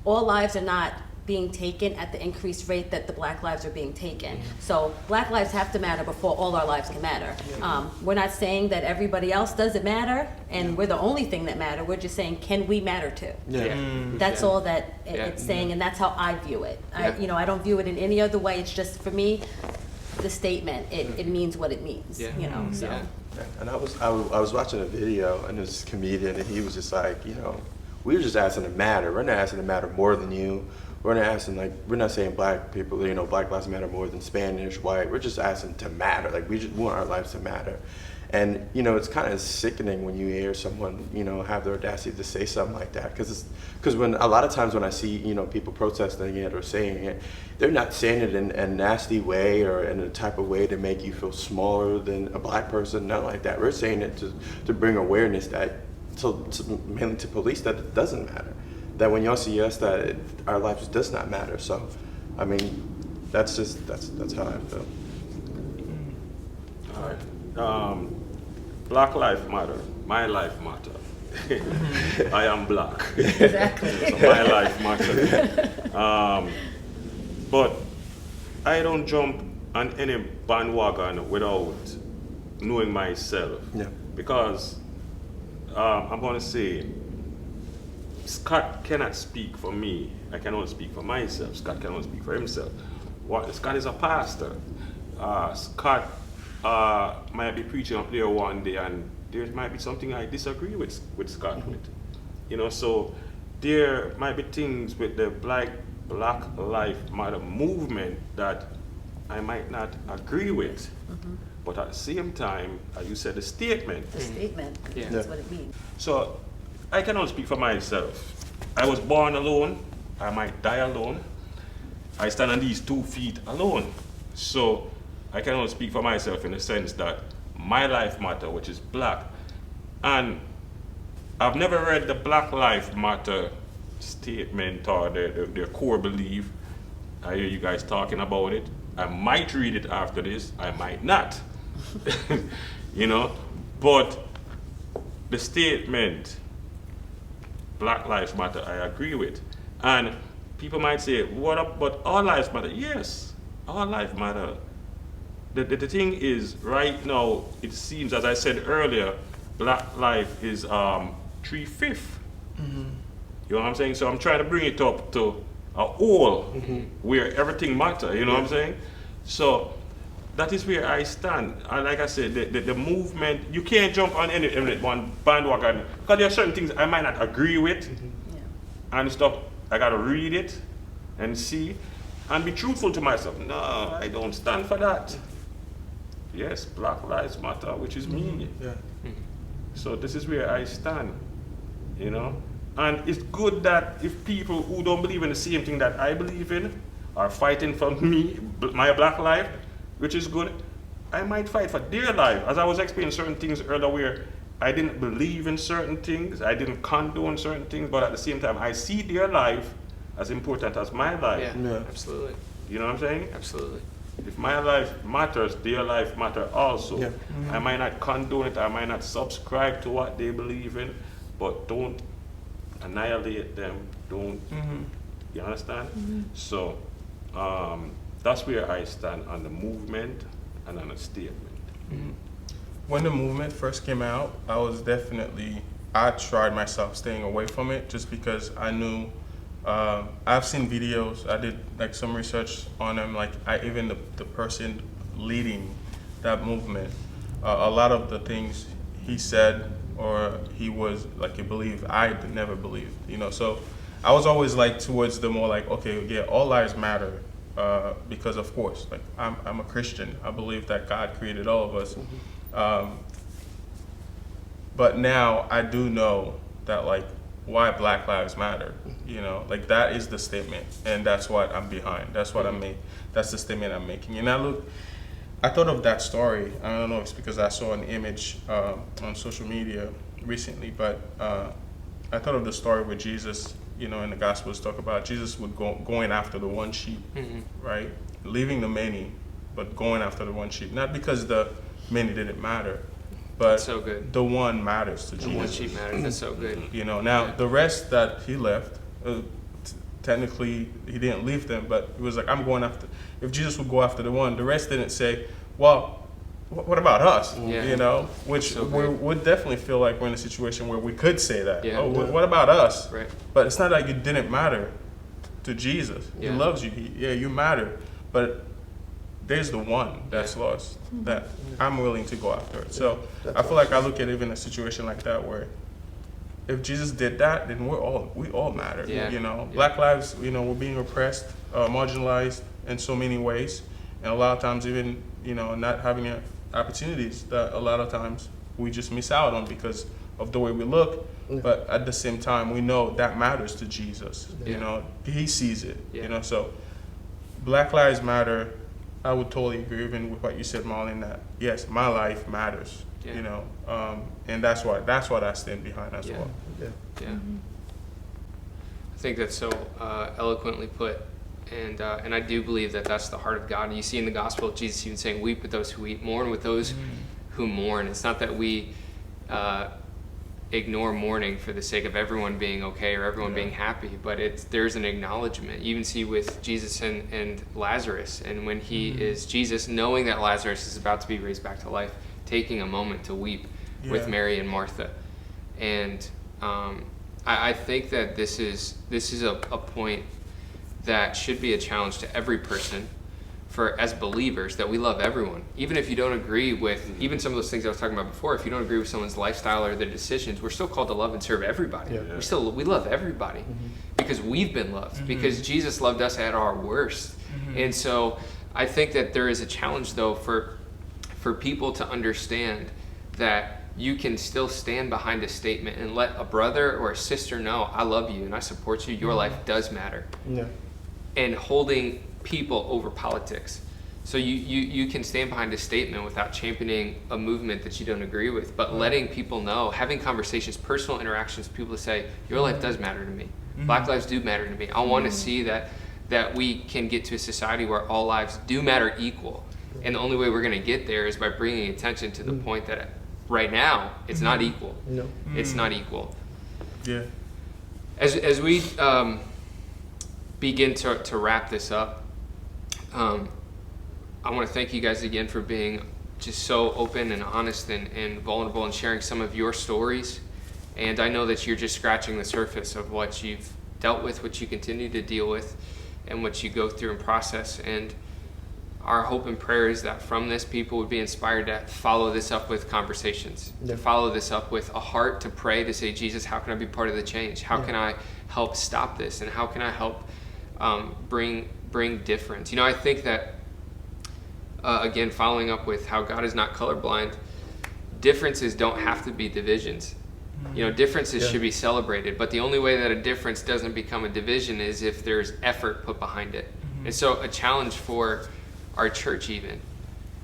[SPEAKER 4] all lives are not being taken at the increased rate that the Black lives are being taken. So Black lives have to matter before all our lives can matter. We're not saying that everybody else doesn't matter and we're the only thing that matter. We're just saying, can we matter too? That's all that it's saying, and that's how I view it. I don't view it in any other way. It's just, for me, the statement, it means what it means, so.
[SPEAKER 7] And I was watching a video, and this comedian, and he was just like, we're just asking to matter. We're not asking to matter more than you. We're not asking, like, we're not saying black people, black lives matter more than Spanish, white. We're just asking to matter. Like, we just want our lives to matter. And, it's kind of sickening when you hear someone, have the audacity to say something like that. Because when a lot of times when I see, people protesting it or saying it, they're not saying it in a nasty way or in a type of way to make you feel smaller than a black person, nothing like that. We're saying it to bring awareness mainly to police that it doesn't matter. That when y'all see us, that our lives does not matter. So, I mean, that's how I feel.
[SPEAKER 6] All right. Black life matter. My life matter. I am black.
[SPEAKER 4] Exactly.
[SPEAKER 6] So my life matter. But I don't jump on any bandwagon without knowing myself.
[SPEAKER 7] Yeah.
[SPEAKER 6] Because I'm going to say, Scott cannot speak for me. I can only speak for myself. Scott can only speak for himself. Scott is a pastor. Scott might be preaching up there one day, and there might be something I disagree with Scott with. So there might be things with the Black Lives Matter movement that I might not agree with. Mm-hmm. But at the same time, as you said, the statement.
[SPEAKER 4] The statement, that's what it means.
[SPEAKER 6] So I cannot speak for myself. I was born alone. I might die alone. I stand on these 2 feet alone. So I cannot speak for myself in the sense that my life matter, which is black. And I've never read the Black Lives Matter statement or their core belief. I hear you guys talking about it. I might read it after this. I might not. But the statement, Black Lives Matter, I agree with. And people might say, what up, but all lives matter. Yes, all lives matter. The thing is, right now, it seems, as I said earlier, black life is 3/5. Mm-hmm. You know what I'm saying? So I'm trying to bring it up to a whole where everything matters, you know what I'm saying? So that is where I stand. And like I said, the movement, you can't jump on any one bandwagon, because there are certain things I might not agree with and stuff. I gotta read it and see and be truthful to myself. No, I don't stand for that. Yes, Black Lives Matter, which is me.
[SPEAKER 5] Yeah.
[SPEAKER 6] So this is where I stand, And it's good that if people who don't believe in the same thing that I believe in are fighting for me, my black life, which is good, I might fight for their life. As I was explaining certain things earlier where I didn't believe in certain things, I didn't condone certain things, but at the same time, I see their life as important as my life.
[SPEAKER 3] Yeah, absolutely.
[SPEAKER 6] You know what I'm saying?
[SPEAKER 3] Absolutely.
[SPEAKER 6] If my life matters, their life matters also.
[SPEAKER 7] Yeah.
[SPEAKER 5] Mm-hmm.
[SPEAKER 6] I might not condone it, I might not subscribe to what they believe in, but don't annihilate them. Don't, you understand? Mm-hmm. So that's where I stand on the movement and on the statement.
[SPEAKER 5] Mm-hmm. When the movement first came out, I tried myself staying away from it just because I knew, I've seen videos, I did like some research on them, like even the person leading that movement, a lot of the things he said or he was like, he believed, I never believed, so I was always like towards the more like, okay, yeah, all lives matter, because of course, like I'm a Christian, I believe that God created all of us. But now I do know that like why Black Lives Matter, like that is the statement, and that's what I'm behind. That's what that's the statement I'm making. And I thought of that story. I don't know if it's because I saw an image on social media recently, but I thought of the story where Jesus, in the Gospels talk about Jesus would going after the one sheep, right? Leaving the many, but going after the one sheep. Not because the many didn't matter, but
[SPEAKER 3] so good.
[SPEAKER 5] The one matters to Jesus.
[SPEAKER 3] The one sheep matters. That's so good.
[SPEAKER 5] The rest that he left, technically he didn't leave them, but he was like, I'm going after. If Jesus would go after the one, the rest didn't say, well, what about us? Which
[SPEAKER 3] so
[SPEAKER 5] we would definitely feel like we're in a situation where we could say that.
[SPEAKER 3] Yeah.
[SPEAKER 5] Oh, what about us?
[SPEAKER 3] Right.
[SPEAKER 5] But it's not like you didn't matter to Jesus.
[SPEAKER 3] Yeah.
[SPEAKER 5] He loves you. You matter. But there's the one that's lost that I'm willing to go after it. So I feel like I look at even a situation like that where if Jesus did that, then we all matter.
[SPEAKER 3] Yeah.
[SPEAKER 5] You know, Black lives, you know, we're being oppressed, marginalized in so many ways, and a lot of times even, you know, not having opportunities that a lot of times we just miss out on because of the way we look. But at the same time, we know that matters to Jesus. You know, he sees it. You know, so Black Lives Matter. I would totally agree even with what you said, Marlon, that yes, my life matters. You know, and that's what I stand behind as well.
[SPEAKER 3] Yeah. I think that's so eloquently put, and I do believe that that's the heart of God. And you see in the gospel, Jesus even saying, "Weep with those who weep, mourn with those who mourn." It's not that we ignore mourning for the sake of everyone being okay or everyone being happy, but there's an acknowledgement. You even see with Jesus and Lazarus, and when he is Jesus, knowing that Lazarus is about to be raised back to life, taking a moment to weep with Mary and Martha. And I think that this is a point that should be a challenge to every person, for as believers, that we love everyone. Even if you don't agree with even some of those things I was talking about before, if you don't agree with someone's lifestyle or their decisions, we're still called to love and serve everybody. We love everybody because we've been loved, because Jesus loved us at our worst. And so I think that there is a challenge, though, for people to understand that you can still stand behind a statement and let a brother or a sister know, I love you and I support you, your life does matter. And holding people over politics. So you can stand behind a statement without championing a movement that you don't agree with, but letting people know, having conversations, personal interactions with people to say, your life does matter to me. Black lives do matter to me. I want to see that we can get to a society where all lives do matter equal. And the only way we're going to get there is by bringing attention to the point that right now it's not equal. It's not equal. As we begin to wrap this up, I want to thank you guys again for being just so open and honest and vulnerable and sharing some of your stories. And I know that you're just scratching the surface of what you've dealt with, what you continue to deal with, and what you go through and process. And our hope and prayer is that from this, people would be inspired to follow this up with conversations, to follow this up with a heart to pray, to say, Jesus, how can I be part of the change? How can I help stop this? And how can I help bring difference? You know, I think that, again, following up with how God is not colorblind, differences don't have to be divisions. You know, differences should be celebrated, but the only way that a difference doesn't become a division is if there's effort put behind it. And so a challenge for our church even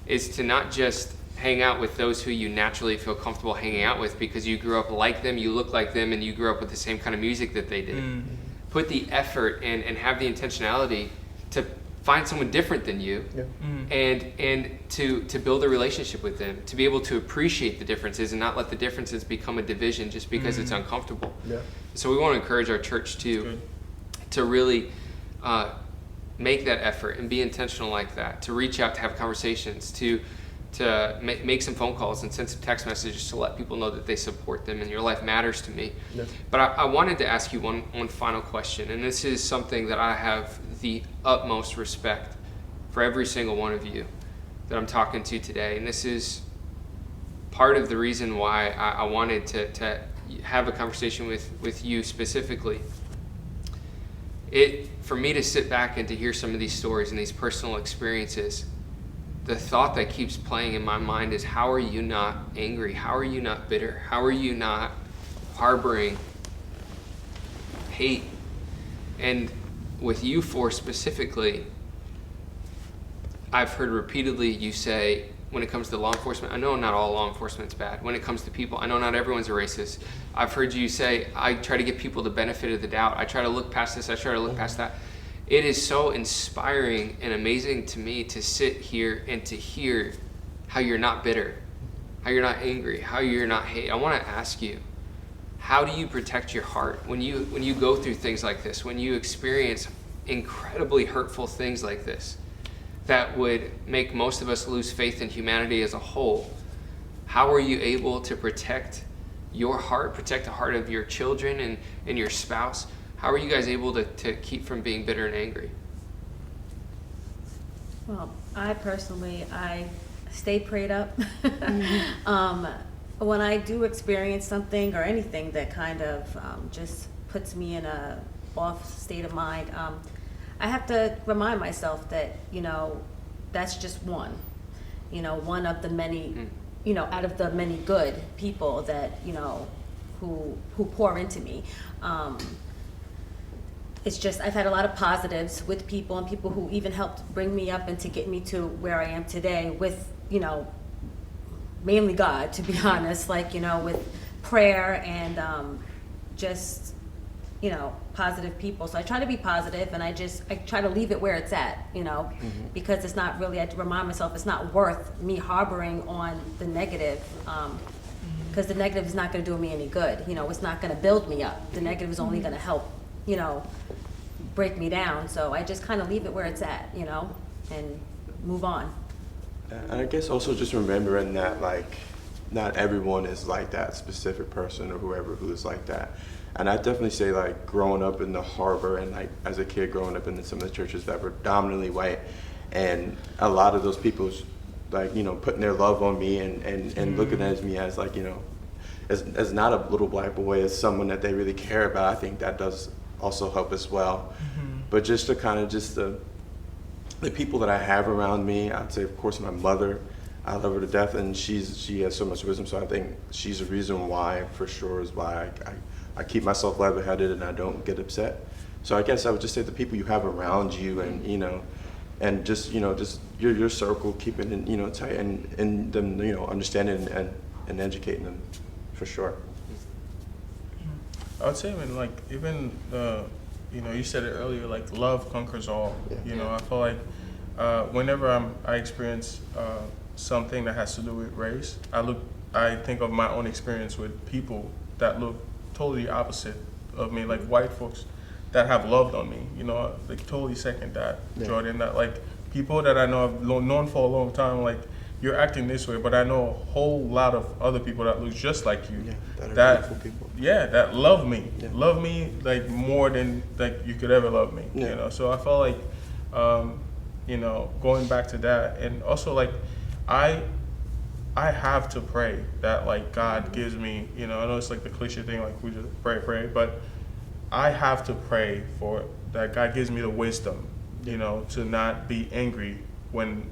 [SPEAKER 3] is to not just hang out with those who you naturally feel comfortable hanging out with because you grew up like them, you look like them, and you grew up with the same kind of music that they did. Put the effort and have the intentionality to find someone different than you, and to build a relationship with them, to be able to appreciate the differences and not let the differences become a division just because it's uncomfortable. So we want to encourage our church to really make that effort and be intentional like that, to reach out, to have conversations, to make some phone calls and send some text messages to let people know that they support them and your life matters to me. But I wanted to ask you one final question, and this is something that I have the utmost respect for every single one of you that I'm talking to today, and this is part of the reason why I wanted to have a conversation with you specifically. For me to sit back and to hear some of these stories and these personal experiences, the thought that keeps playing in my mind is, how are you not angry? How are you not bitter? How are you not harboring hate? And with you four specifically, I've heard repeatedly you say, when it comes to law enforcement, I know not all law enforcement's bad. When it comes to people, I know not everyone's a racist. I've heard you say, I try to give people the benefit of the doubt. I try to look past this. I try to look past that. It is so inspiring and amazing to me to sit here and to hear how you're not bitter, how you're not angry, how you're not hate. I want to ask you, how do you protect your heart when you go through things like this, when you experience incredibly hurtful things like this that would make most of us lose faith in humanity as a whole? How are you able to protect your heart, protect the heart of your children and your spouse? How are you guys able to keep from being bitter and angry?
[SPEAKER 4] Well, I personally stay prayed up. when I do experience something or anything that kind of just puts me in a off state of mind, I have to remind myself that, that's just one, one of the many, out of the many good people that, who pour into me. It's just, I've had a lot of positives with people and people who even helped bring me up and to get me to where I am today with, mainly God, to be honest, with prayer and just, positive people. So I try to be positive, and I try to leave it where it's at, because it's not really, I have to remind myself it's not worth me harboring on the negative, because the negative is not going to do me any good. It's not going to build me up. The negative is only going to help, break me down. So I just kind of leave it where it's at, and move on.
[SPEAKER 7] And I guess also just remembering that, like, not everyone is like that specific person or whoever who is like that. And I definitely say, like, growing up in the harbor and, like, as a kid growing up in some of the churches that were dominantly white, and a lot of those people, like, putting their love on me and looking at me as, like, as not a little black boy, as someone that they really care about. I think that does also help as well. But just to kind of the people that I have around me, I'd say, of course, my mother. I love her to death, and she has so much wisdom. So I think she's a reason why, for sure, is why I keep myself level-headed and I don't get upset. So I guess I would just say the people you have around you, and and just your circle, keeping it tight, and them understanding and educating them, for sure.
[SPEAKER 5] I would say, even you said it earlier, like, love conquers all. I feel like whenever I experience something that has to do with race, I think of my own experience with people that look totally opposite of me, like white folks that have loved on me. Like, totally second that, Jordan. That, like, people that I know I've known for a long time, like, you're acting this way, but I know a whole lot of other people that look just like you.
[SPEAKER 7] That are beautiful people.
[SPEAKER 5] Yeah, that love me. Love me, like, more than, like, you could ever love me. So I felt like, going back to that, and also, like, I have to pray that, like, God gives me, I know it's like the cliche thing, like, we just pray, but I have to pray for that God gives me the wisdom, to not be angry when,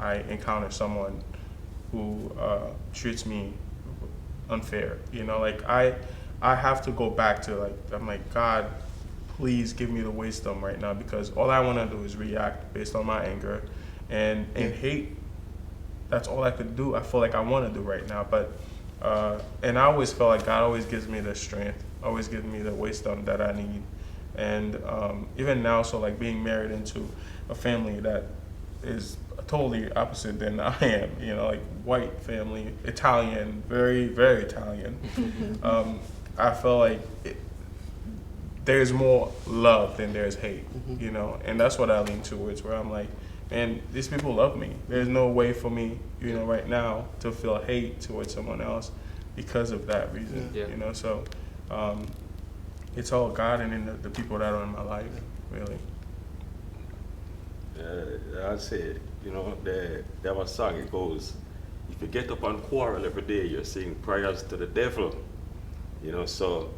[SPEAKER 5] I encounter someone who treats me unfair. Like, I have to go back to, like, I'm like, God, please give me the wisdom right now, because all I want to do is react based on my anger and hate. That's all I could do. I feel like I want to do right now, but and I always felt like God always gives me the strength, always gives me the wisdom that I need. And even now, so, like, being married into a family that is totally opposite than I am, like, white family, Italian, very, very Italian. I feel like there's more love than there's hate, and that's what I lean towards, where I'm like, man, these people love me. There's no way for me, right now to feel hate towards someone else because of that reason, So it's all God and then the people that are in my life, really.
[SPEAKER 6] I'd say, there was a song, it goes, if you get up and quarrel every day, you're saying prayers to the devil, so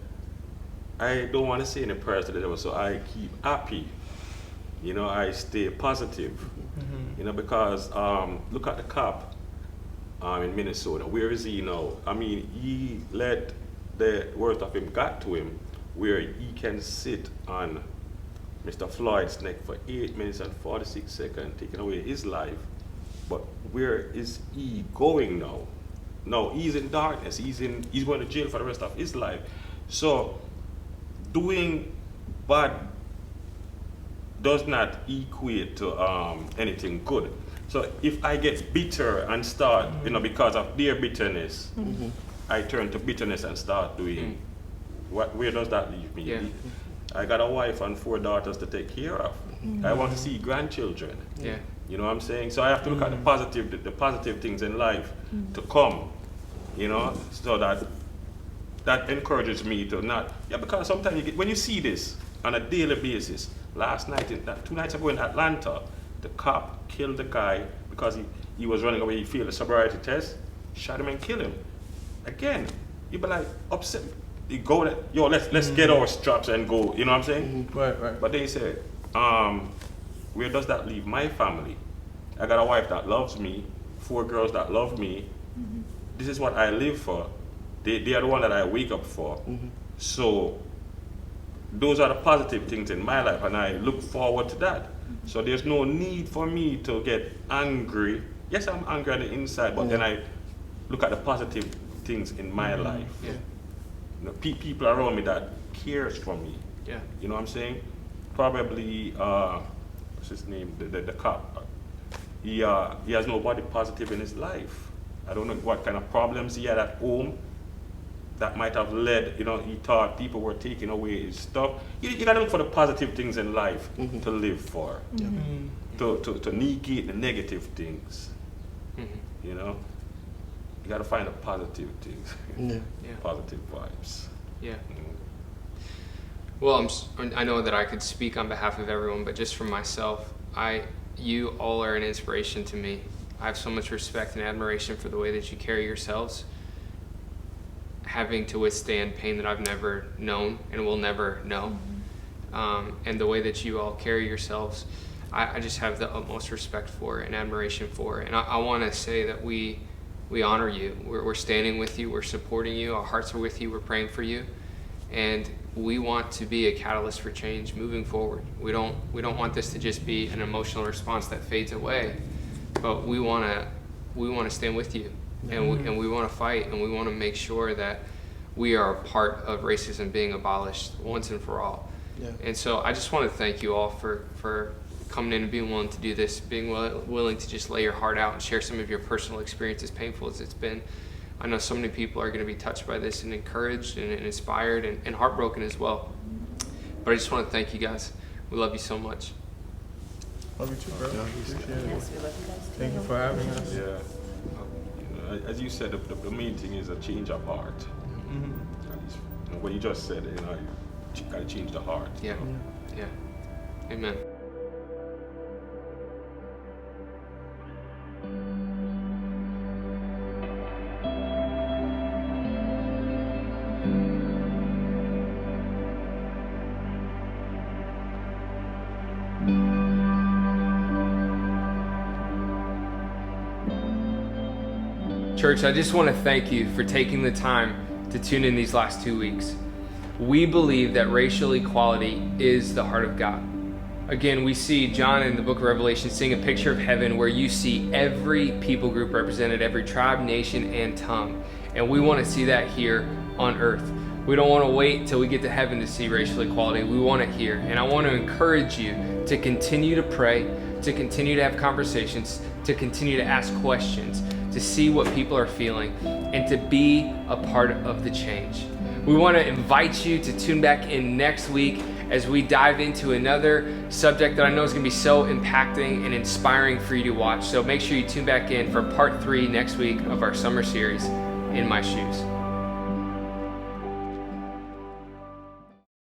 [SPEAKER 6] I don't want to say any prayers to the devil, so I keep happy, I stay positive, because look at the cop in Minnesota. Where is he now? I mean, he let the worst of him got to him, where he can sit on Mr. Floyd's neck for 8 minutes and 46 seconds, taking away his life. But where is he going now? No, he's in darkness. He's going to jail for the rest of his life. So doing bad does not equate to anything good. So if I get bitter and start, because of their bitterness, I turn to bitterness and start doing where does that leave me?
[SPEAKER 3] Yeah.
[SPEAKER 6] I got a wife and 4 daughters to take care of. I want to see grandchildren.
[SPEAKER 3] Yeah.
[SPEAKER 6] You know what I'm saying? So I have to look at the positive things in life to come, so that encourages me to not, because sometimes when you see this on a daily basis, 2 nights ago in Atlanta, the cop killed the guy because he was running away, he failed a sobriety test, shot him and killed him. again, you be like upset. You go, yo, let's get our straps and go. You know what I'm saying?
[SPEAKER 5] Right.
[SPEAKER 6] But they say, where does that leave my family? I got a wife that loves me, 4 girls that love me. This is what I live for. They are the one that I wake up for. So those are the positive things in my life, and I look forward to that. So there's no need for me to get angry. Yes, I'm angry on the inside, but then I look at the positive things in my life.
[SPEAKER 3] Yeah.
[SPEAKER 6] You know, people around me that cares for me.
[SPEAKER 3] Yeah.
[SPEAKER 6] You know what I'm saying? Probably, what's his name? The cop. He has nobody positive in his life. I don't know what kind of problems he had at home that might have led, you know, he thought people were taking away his stuff. You gotta look for the positive things in life to live for, to negate the negative things. You know, you gotta find the positive things, positive vibes.
[SPEAKER 3] Yeah. Well, I know that I could speak on behalf of everyone, but just for myself, you all are an inspiration to me. I have so much respect and admiration for the way that you carry yourselves, having to withstand pain that I've never known and will never know. And the way that you all carry yourselves, I just have the utmost respect for and admiration for. And I want to say that we honor you. We're standing with you. We're supporting you. Our hearts are with you. We're praying for you. And we want to be a catalyst for change moving forward. We don't want this to just be an emotional response that fades away, but we want to stand with you. And we want to fight, and we want to make sure that we are a part of racism being abolished once and for all. Yeah. And so I just want to thank you all for coming in and being willing to do this, being willing to just lay your heart out and share some of your personal experiences, painful as it's been. I know so many people are going to be touched by this and encouraged and inspired and heartbroken as well. But I just want to thank you guys. We love you so much.
[SPEAKER 5] Love you too, bro. Appreciate it.
[SPEAKER 4] Yes, we love you guys too.
[SPEAKER 5] Thank you for having us.
[SPEAKER 6] Yeah. As you said, the main thing is a change of heart. What you just said, you gotta change the heart.
[SPEAKER 3] Yeah. Yeah. Amen. Church, I just want to thank you for taking the time to tune in these last 2 weeks. We believe that racial equality is the heart of God. Again, we see John in the book of Revelation seeing a picture of heaven where you see every people group represented, every tribe, nation, and tongue. And we want to see that here on earth. We don't want to wait till we get to heaven to see racial equality. We want it here. And I want to encourage you to continue to pray, to continue to have conversations, to continue to ask questions, to see what people are feeling, and to be a part of the change. We want to invite you to tune back in next week as we dive into another subject that I know is going to be so impacting and inspiring for you to watch. So make sure you tune back in for part 3 next week of our summer series, In My Shoes.